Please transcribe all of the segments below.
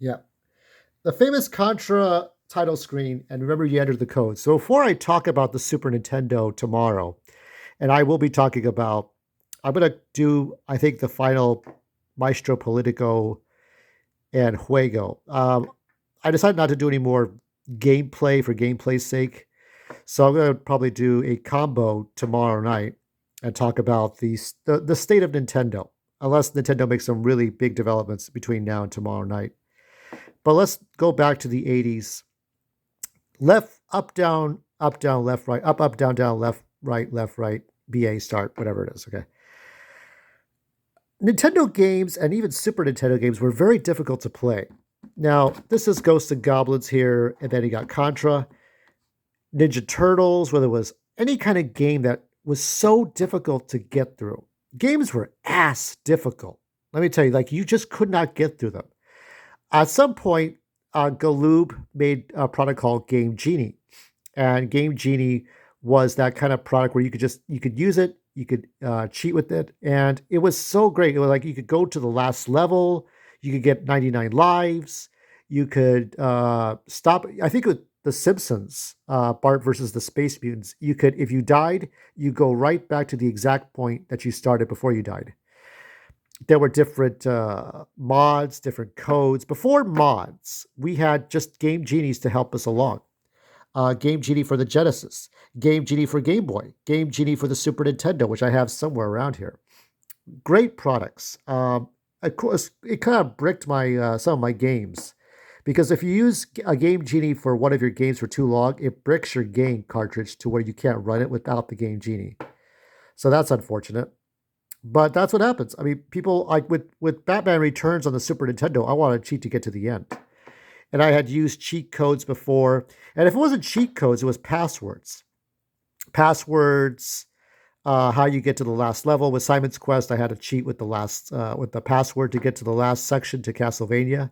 Yeah. The famous Contra title screen, and remember you entered the code. So before I talk about the Super Nintendo tomorrow, and I will be talking about, I'm going to do, I think, the final Maestro Politico and Juego. I decided not to do any more gameplay for gameplay's sake. So I'm going to probably do a combo tomorrow night and talk about the state of Nintendo, unless Nintendo makes some really big developments between now and tomorrow night. But let's go back to the 80s. Left, up, down, left, right, up, down, left, right, BA, start, whatever it is. Okay. Nintendo games and even Super Nintendo games were very difficult to play. Now, this is Ghosts and Goblins here, and then you got Contra, Ninja Turtles, whether it was any kind of game that was so difficult to get through. Games were ass difficult. Let me tell you, like, you just could not get through them. At some point, Galoob made a product called Game Genie, and Game Genie was that kind of product where you could use it, you could cheat with it, and it was so great. It was like you could go to the last level, you could get 99 lives, you could stop. I think with The Simpsons, Bart versus the Space Mutants, you could, if you died, you go right back to the exact point that you started before you died. There were different mods, different codes. Before mods, we had just Game Genies to help us along. Game Genie for the Genesis, Game Genie for Game Boy, Game Genie for the Super Nintendo, which I have somewhere around here. Great products. Of course, it kind of bricked my some of my games because if you use a Game Genie for one of your games for too long, it bricks your game cartridge to where you can't run it without the Game Genie. So that's unfortunate. But that's what happens. I mean, people like with Batman Returns on the Super Nintendo, I wanted to cheat to get to the end. And I had used cheat codes before. And if it wasn't cheat codes, it was passwords. Passwords, how you get to the last level. With Simon's Quest, I had to cheat with the password to get to the last section to Castlevania.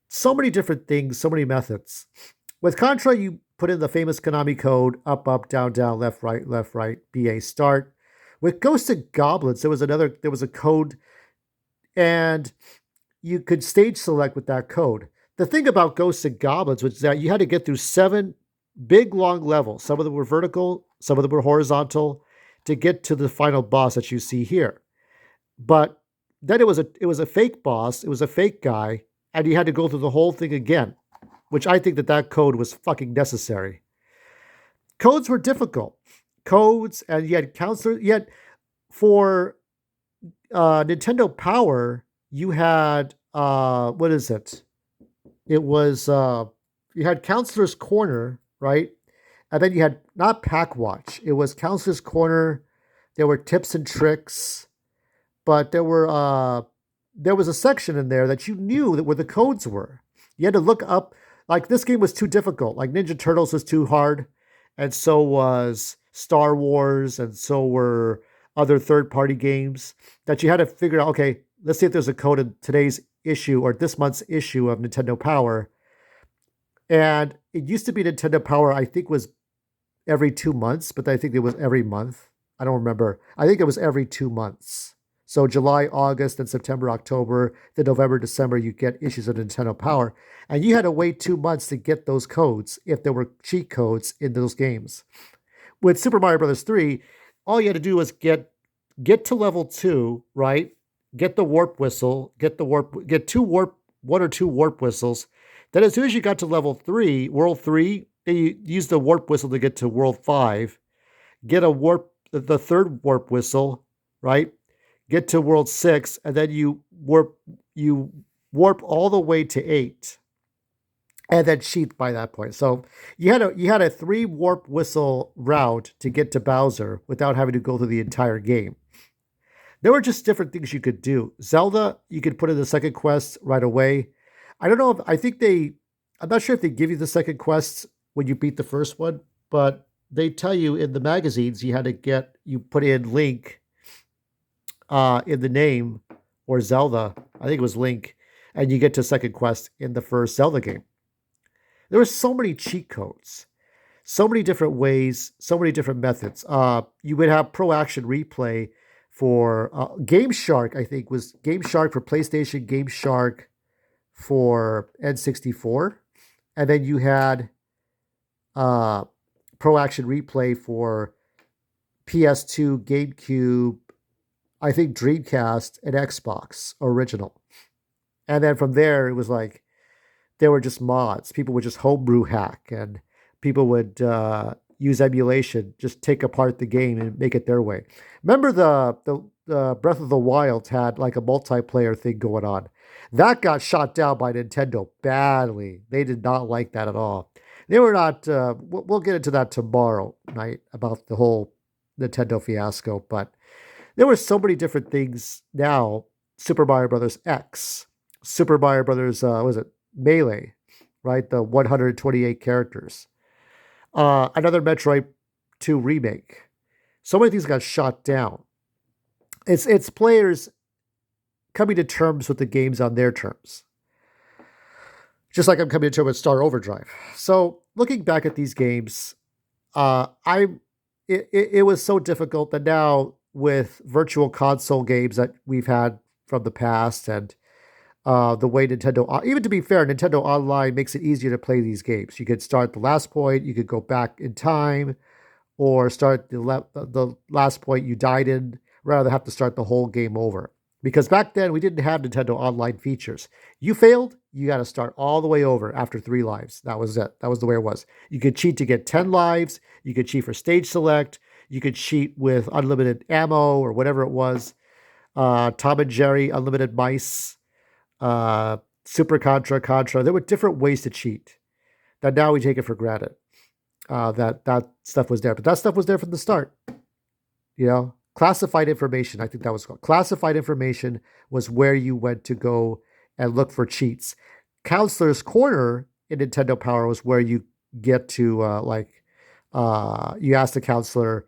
So many different things, so many methods. With Contra, you put in the famous Konami code up, down, left, right, BA start. With Ghosts and Goblins, there was a code, and you could stage select with that code. The thing about Ghosts and Goblins was that you had to get through 7 big long levels. Some of them were vertical, some of them were horizontal, to get to the final boss that you see here. But then it was a fake boss, it was a fake guy, and you had to go through the whole thing again, which I think that code was fucking necessary. Codes were difficult. Codes, and you had counselors. Yet for Nintendo Power, you had what is it? It was you had Counselor's Corner, right? And then you had not Pack Watch. It was Counselor's Corner. There were tips and tricks, but there was a section in there that you knew that where the codes were. You had to look up. Like this game was too difficult. Like Ninja Turtles was too hard, and so was Star Wars, and so were other third-party games that you had to figure out. Okay, let's see if there's a code in today's issue or this month's issue of Nintendo Power. And it used to be Nintendo Power, I think, was every 2 months, but I think it was every month. I don't remember. I think it was every 2 months. So July, August, and September, October, then November, December, you get issues of Nintendo Power. And you had to wait 2 months to get those codes if there were cheat codes in those games. With Super Mario Brothers 3, all you had to do was get to level 2, right? Get the warp whistle, get one or two warp whistles. Then as soon as you got to level 3, world 3, then you use the warp whistle to get to world 5. Get the third warp whistle, right? Get to world 6, and then you warp all the way to 8. And then cheat by that point. So you had a 3 warp whistle route to get to Bowser without having to go through the entire game. There were just different things you could do. Zelda, you could put in the second quest right away. I don't know if I'm not sure if they give you the second quests when you beat the first one, but they tell you in the magazines you put in Link in the name, or Zelda. I think it was Link, and you get to second quest in the first Zelda game. There were so many cheat codes, so many different ways, so many different methods. You would have Pro Action Replay for Game Shark. I think was Game Shark for PlayStation, Game Shark for N64, and then you had Pro Action Replay for PS2, GameCube, I think Dreamcast, and Xbox original. And then from there, it was like there were just mods. People would just homebrew hack, and people would use emulation, just take apart the game and make it their way. Remember the Breath of the Wild had like a multiplayer thing going on. That got shot down by Nintendo badly. They did not like that at all. They were not. We'll get into that tomorrow night about the whole Nintendo fiasco. But there were so many different things now. Super Mario Brothers X, Super Mario Brothers. Was it Melee? Right, the 128 characters. Another Metroid 2 remake. So many things got shot down. It's players coming to terms with the games on their terms. Just like I'm coming to terms with Star Overdrive. So looking back at these games, I it was so difficult that now with virtual console games that we've had from the past and the way Nintendo, even to be fair, Nintendo Online makes it easier to play these games. You could start the last point, you could go back in time, or start the last point you died in, rather than have to start the whole game over. Because back then we didn't have Nintendo Online features. You failed, you got to start all the way over after 3 lives. That was it. That was the way it was. You could cheat to get 10 lives. You could cheat for stage select. You could cheat with unlimited ammo or whatever it was. Tom and Jerry, unlimited mice. Super Contra. There were different ways to cheat that now we take it for granted. That stuff was there, but that stuff was there from the start. You know, classified information. I think that was called classified information was where you went to go and look for cheats. Counselor's Corner in Nintendo Power was where you get to you ask the counselor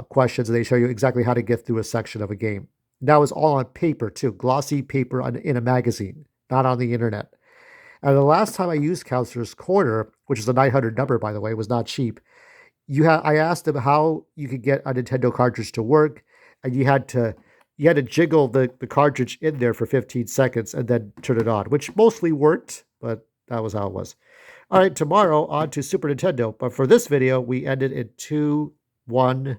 questions and they show you exactly how to get through a section of a game. That was all on paper too, glossy paper in a magazine, not on the internet. And the last time I used Counselor's Corner, which is a 900 number, by the way, was not cheap. I asked them how you could get a Nintendo cartridge to work, and you had to jiggle the cartridge in there for 15 seconds and then turn it on, which mostly worked, but that was how it was. All right, tomorrow on to Super Nintendo. But for this video, we ended in 2-1